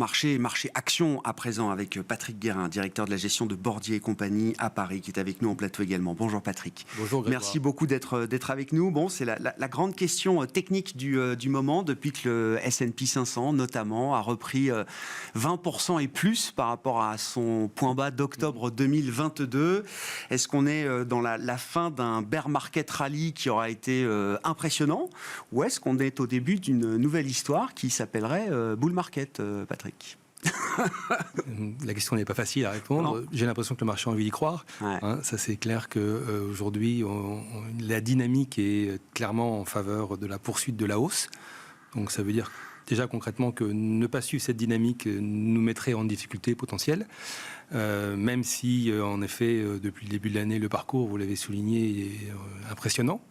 marché action à présent avec Patrick Guérin, directeur de la gestion de Bordier et compagnie à Paris, qui est avec nous en plateau également. Bonjour Patrick. Bonjour Grégoire. Merci beaucoup d'être avec nous. Bon, c'est la grande question technique du moment depuis que le S&P 500 notamment a repris 20% et plus par rapport à son point bas d'octobre 2022. Est-ce qu'on est dans la fin d'un bear market rally qui aura été impressionnant, ou est-ce qu'on est au début d'une nouvelle histoire qui s'appellerait bull market, Patrick? La question n'est pas facile à répondre. Non. J'ai l'impression que le marché a envie d'y croire. Ouais. Ça, c'est clair qu'aujourd'hui, la dynamique est clairement en faveur de la poursuite de la hausse. Donc ça veut dire déjà concrètement que ne pas suivre cette dynamique nous mettrait en difficulté potentielle. Même si, en effet, depuis le début de l'année, le parcours, vous l'avez souligné, est impressionnant.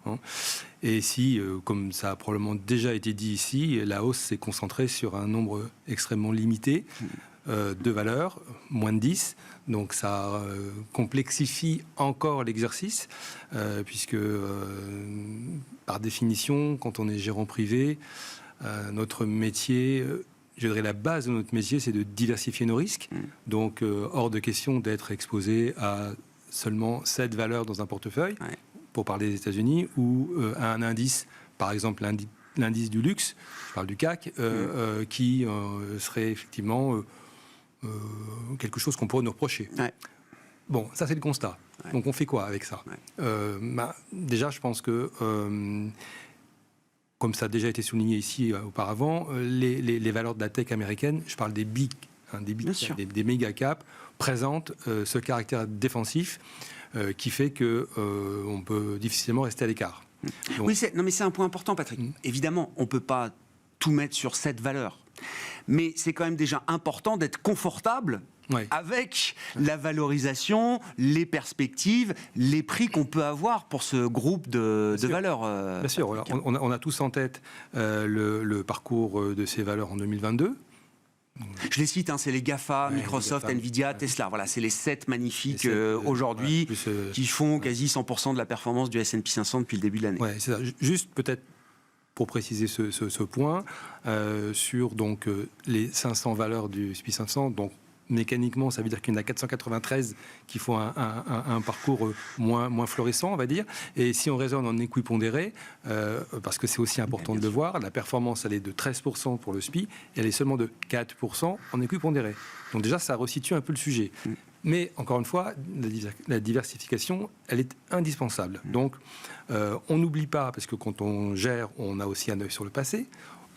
Et si, comme ça a probablement déjà été dit ici, la hausse s'est concentrée sur un nombre extrêmement limité de valeurs, moins de 10. Donc ça complexifie encore l'exercice, puisque, par définition, quand on est gérant privé, notre métier... Je dirais la base de notre métier, c'est de diversifier nos risques. Donc, hors de question d'être exposé à seulement 7 valeurs dans un portefeuille, pour parler des États-Unis, ou à un indice, par exemple l'indice du luxe, je parle du CAC, qui serait effectivement quelque chose qu'on pourrait nous reprocher. Bon, ça c'est le constat. Donc, on fait quoi avec ça? Déjà, je pense que... comme ça a déjà été souligné ici auparavant, les valeurs de la tech américaine, je parle des big, des méga caps, présentent ce caractère défensif qui fait qu'on peut difficilement rester à l'écart. Donc... Oui, mais c'est un point important, Patrick. Évidemment, on ne peut pas tout mettre sur cette valeur. Mais c'est quand même déjà important d'être confortable avec la valorisation, les perspectives, les prix qu'on peut avoir pour ce groupe de valeurs. Bien sûr, alors, on a tous en tête le parcours de ces valeurs en 2022. Je les cite, c'est les GAFA, Microsoft, Nvidia, Tesla. Voilà, c'est les 7 magnifiques aujourd'hui qui font quasi 100% de la performance du S&P 500 depuis le début de l'année. Ouais, c'est ça. Juste peut-être pour préciser ce point, sur donc, les 500 valeurs du S&P 500, donc mécaniquement, ça veut dire qu'il y en a 493 qui font un parcours moins florissant, on va dire. Et si on raisonne en équipondéré, parce que c'est aussi important de le voir, la performance, elle est de 13% pour le SPI, et elle est seulement de 4% en équipondéré. Donc déjà, ça resitue un peu le sujet. Mais, encore une fois, la diversification, elle est indispensable. Donc, on n'oublie pas, parce que quand on gère, on a aussi un œil sur le passé.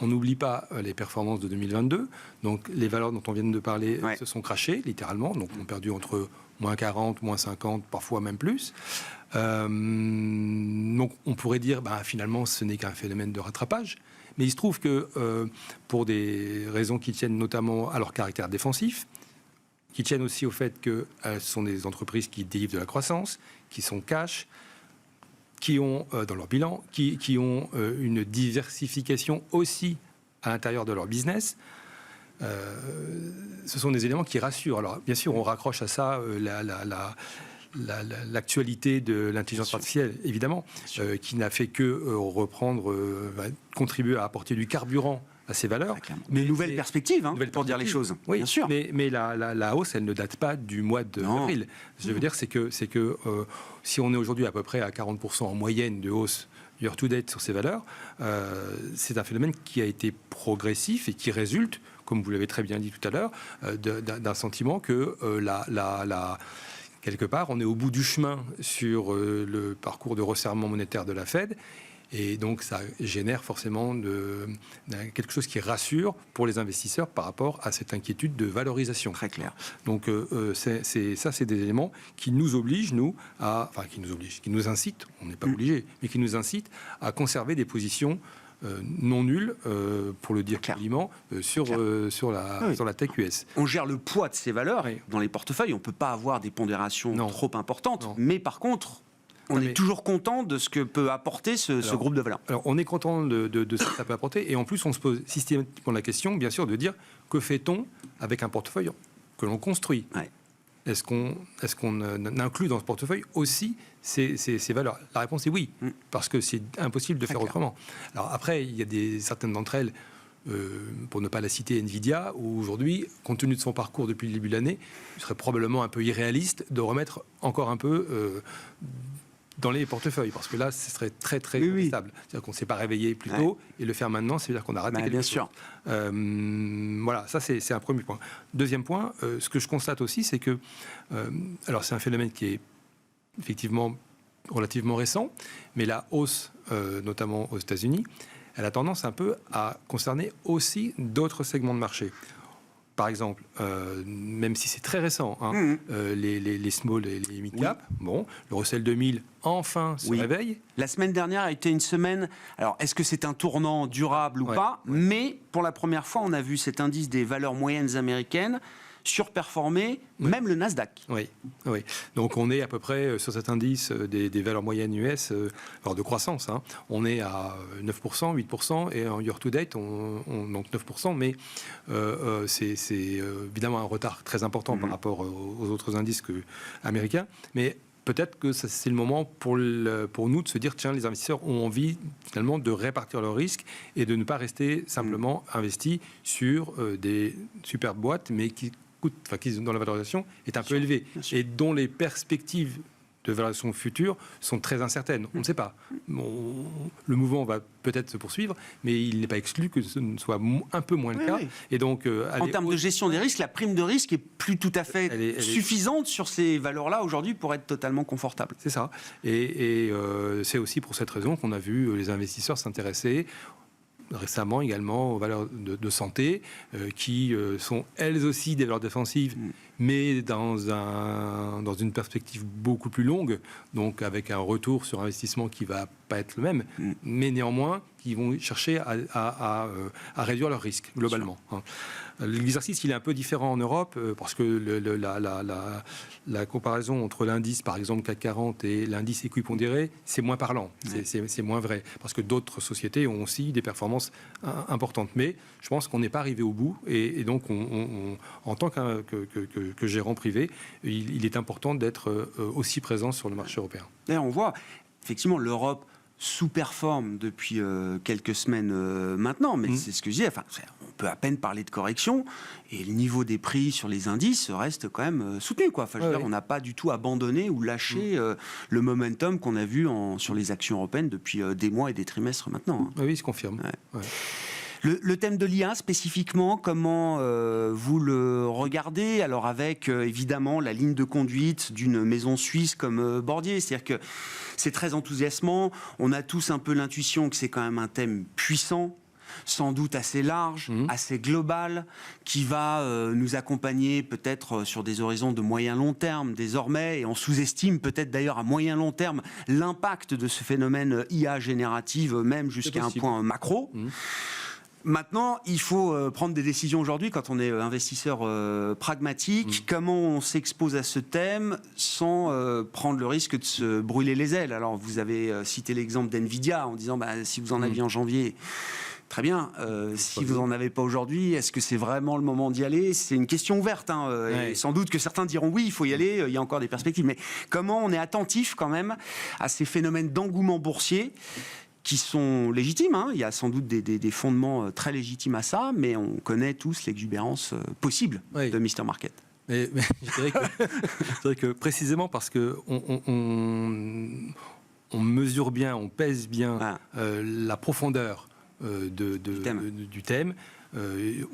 On n'oublie pas les performances de 2022. Donc, les valeurs dont on vient de parler se sont crachées, littéralement. Donc, on a perdu entre moins 40, moins 50, parfois même plus. Donc, on pourrait dire, finalement, ce n'est qu'un phénomène de rattrapage. Mais il se trouve que, pour des raisons qui tiennent notamment à leur caractère défensif, qui tiennent aussi au fait que ce sont des entreprises qui délivrent de la croissance, qui sont cash, qui ont, dans leur bilan, qui ont une diversification aussi à l'intérieur de leur business, ce sont des éléments qui rassurent. Alors, bien sûr, on raccroche à ça l'actualité de l'intelligence artificielle, évidemment, qui n'a fait que contribuer à apporter du carburant à ces valeurs. Mais nouvelle perspective, pour dire les choses. Oui, bien sûr. Mais la hausse, elle ne date pas du mois d'avril. Je veux dire, c'est que si on est aujourd'hui à peu près à 40% en moyenne de hausse year-to-date sur ces valeurs, c'est un phénomène qui a été progressif et qui résulte, comme vous l'avez très bien dit tout à l'heure, d'un sentiment que quelque part, on est au bout du chemin sur le parcours de resserrement monétaire de la Fed. Et donc, ça génère forcément quelque chose qui rassure pour les investisseurs par rapport à cette inquiétude de valorisation. Très clair. Donc, c'est des éléments qui nous obligent, qui nous incitent, on n'est pas obligé, mais qui nous incitent à conserver des positions non nulles, pour le dire poliment, sur la tech US. On gère le poids de ces valeurs dans les portefeuilles. On ne peut pas avoir des pondérations trop importantes. Mais par contre... On est toujours content de ce que peut apporter ce groupe de valeurs. Alors, on est content de ce que ça peut apporter. Et en plus, on se pose systématiquement la question, bien sûr, de dire que fait-on avec un portefeuille que l'on construit ? Est-ce qu'on inclut dans ce portefeuille aussi ces valeurs ? La réponse est oui, parce que c'est impossible de faire autrement. Alors après, il y a certaines d'entre elles, pour ne pas la citer, Nvidia, où aujourd'hui, compte tenu de son parcours depuis le début de l'année, il serait probablement un peu irréaliste de remettre encore un peu dans les portefeuilles, parce que là, ce serait très stable. C'est-à-dire qu'on ne s'est pas réveillé plus tôt, et le faire maintenant, c'est-à-dire qu'on a raté quelque chose. Sûr. Voilà, ça c'est un premier point. Deuxième point, ce que je constate aussi, c'est que, alors c'est un phénomène qui est effectivement relativement récent, mais la hausse, notamment aux États-Unis, elle a tendance un peu à concerner aussi d'autres segments de marché. Par exemple, même si c'est très récent, les small et les mid-cap, bon, le Russell 2000 enfin se réveille. La semaine dernière a été une semaine, alors est-ce que c'est un tournant durable ou pas, mais pour la première fois, on a vu cet indice des valeurs moyennes américaines surperformer même le Nasdaq. Oui. Donc on est à peu près sur cet indice des valeurs moyennes US, alors de croissance. On est à 9%, 8%, et en year-to-date, donc 9%, mais c'est évidemment un retard très important par rapport aux autres indices américains. Mais peut-être que c'est le moment pour nous de se dire, tiens, les investisseurs ont envie finalement de répartir leurs risques et de ne pas rester simplement investis sur des superbes boîtes, mais dont la valorisation est un peu élevée et dont les perspectives de valorisation future sont très incertaines. On ne sait pas. Le mouvement va peut-être se poursuivre, mais il n'est pas exclu que ce ne soit un peu moins le cas. Et donc, en termes de gestion des risques, la prime de risque est plus tout à fait suffisante sur ces valeurs-là aujourd'hui pour être totalement confortable. C'est ça. Et c'est aussi pour cette raison qu'on a vu les investisseurs s'intéresser récemment également aux valeurs de santé, qui sont elles aussi des valeurs défensives, mais dans une perspective beaucoup plus longue, donc avec un retour sur investissement qui ne va pas être le même, mais néanmoins qui vont chercher à réduire leurs risques globalement. L'exercice, il est un peu différent en Europe, parce que la comparaison entre l'indice, par exemple CAC 40, et l'indice équipondéré, c'est moins parlant, c'est moins vrai, parce que d'autres sociétés ont aussi des performances importantes. Mais je pense qu'on n'est pas arrivé au bout, et donc en tant que gérant privé, il est important d'être aussi présent sur le marché européen. D'ailleurs, on voit effectivement l'Europe sous-performe depuis quelques semaines maintenant, mais c'est ce que je disais, on peut à peine parler de correction, et le niveau des prix sur les indices reste quand même soutenu. On n'a pas du tout abandonné ou lâché le momentum qu'on a vu sur les actions européennes depuis des mois et des trimestres maintenant. Oui, il se confirme. Le thème de l'IA spécifiquement, comment vous le regardez? Alors avec évidemment la ligne de conduite d'une maison suisse comme Bordier, c'est-à-dire que c'est très enthousiasmant, on a tous un peu l'intuition que c'est quand même un thème puissant, sans doute assez large, assez global, qui va nous accompagner peut-être sur des horizons de moyen-long terme désormais, et on sous-estime peut-être d'ailleurs à moyen-long terme l'impact de ce phénomène IA générative, même jusqu'à un point macro. Maintenant, il faut prendre des décisions aujourd'hui quand on est investisseur pragmatique. Comment on s'expose à ce thème sans prendre le risque de se brûler les ailes? Alors, vous avez cité l'exemple d'NVIDIA en disant si vous en aviez en janvier, très bien. Si vous n'en avez pas aujourd'hui, est-ce que c'est vraiment le moment d'y aller? C'est une question ouverte. Et sans doute que certains diront oui, il faut y aller, il y a encore des perspectives. Mais comment on est attentif quand même à ces phénomènes d'engouement boursier qui sont légitimes, il y a sans doute des fondements très légitimes à ça, mais on connaît tous l'exubérance possible de Mr. Market. Mais je dirais que précisément parce que on mesure bien, on pèse bien la profondeur du thème.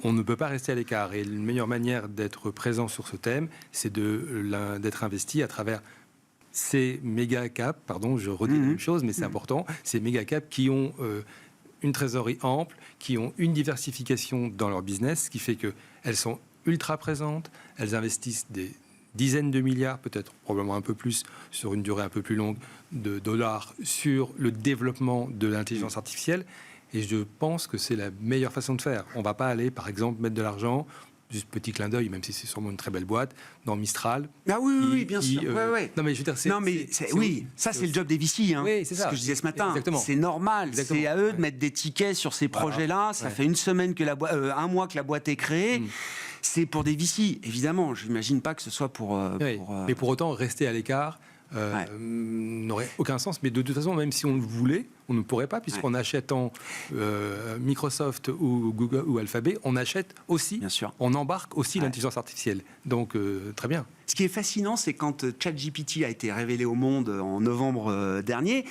On ne peut pas rester à l'écart. Et la meilleure manière d'être présent sur ce thème, c'est d'être investi à travers ces méga caps, je redis la même chose, mais c'est important, ces méga caps qui ont une trésorerie ample, qui ont une diversification dans leur business, ce qui fait qu'elles sont ultra présentes, elles investissent des dizaines de milliards, peut-être probablement un peu plus, sur une durée un peu plus longue, de dollars, sur le développement de l'intelligence artificielle. Et je pense que c'est la meilleure façon de faire. On ne va pas aller, par exemple, mettre de l'argent, juste petit clin d'œil, même si c'est sûrement une très belle boîte, dans Mistral. Ah oui, bien sûr. Non, mais je veux dire, c'est le job des VC. C'est ce que je disais ce matin. Exactement. C'est normal. Exactement. C'est à eux de mettre des tickets sur ces projets-là. Ça fait une semaine que un mois que la boîte est créée. C'est pour des VC, évidemment. Je n'imagine pas que ce soit pour... Mais pour autant, rester à l'écart n'aurait aucun sens. Mais de toute façon, même si on le voulait, on ne pourrait pas, puisqu'en achetant Microsoft ou Google ou Alphabet, on achète aussi, bien sûr, on embarque aussi l'intelligence artificielle. Donc, très bien. Ce qui est fascinant, c'est quand ChatGPT a été révélé au monde en novembre dernier,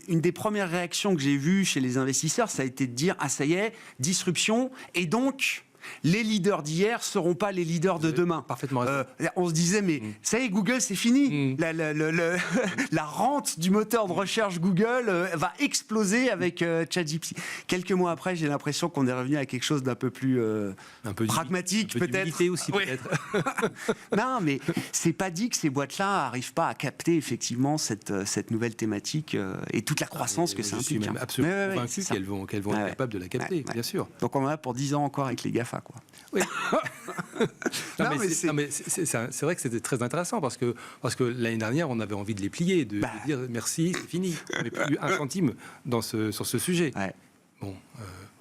une des premières réactions que j'ai vues chez les investisseurs, ça a été de dire « Ah, ça y est, disruption », et donc... les leaders d'hier ne seront pas les leaders de demain. Parfaitement raison. On se disait, mais ça y est, Google, c'est fini. La rente du moteur de recherche Google va exploser avec ChatGPT. Quelques mois après, j'ai l'impression qu'on est revenu à quelque chose d'un peu plus pragmatique, peut-être. Aussi, peut-être. Non, mais c'est pas dit que ces boîtes-là n'arrivent pas à capter effectivement cette nouvelle thématique et toute la croissance que ça implique. Je suis même absolument convaincu qu'elles vont être capables de la capter, bien sûr. Donc on en a pour 10 ans encore avec les GAFA. Quoi. Oui. C'est vrai que c'était très intéressant parce que l'année dernière, on avait envie de les plier, de dire merci, c'est fini. On n'a plus un centime sur ce sujet. Ouais. Bon,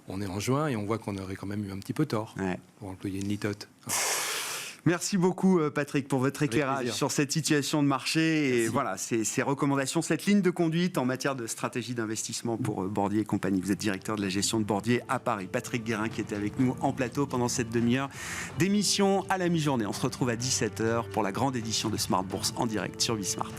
on est en juin et on voit qu'on aurait quand même eu un petit peu tort, pour employer une litote. Merci beaucoup Patrick pour votre éclairage sur cette situation de marché et voilà ces recommandations, cette ligne de conduite en matière de stratégie d'investissement pour Bordier et compagnie. Vous êtes directeur de la gestion de Bordier à Paris. Patrick Guérin qui était avec nous en plateau pendant cette demi-heure d'émission à la mi-journée. On se retrouve à 17h pour la grande édition de Smart Bourse en direct sur Bismart.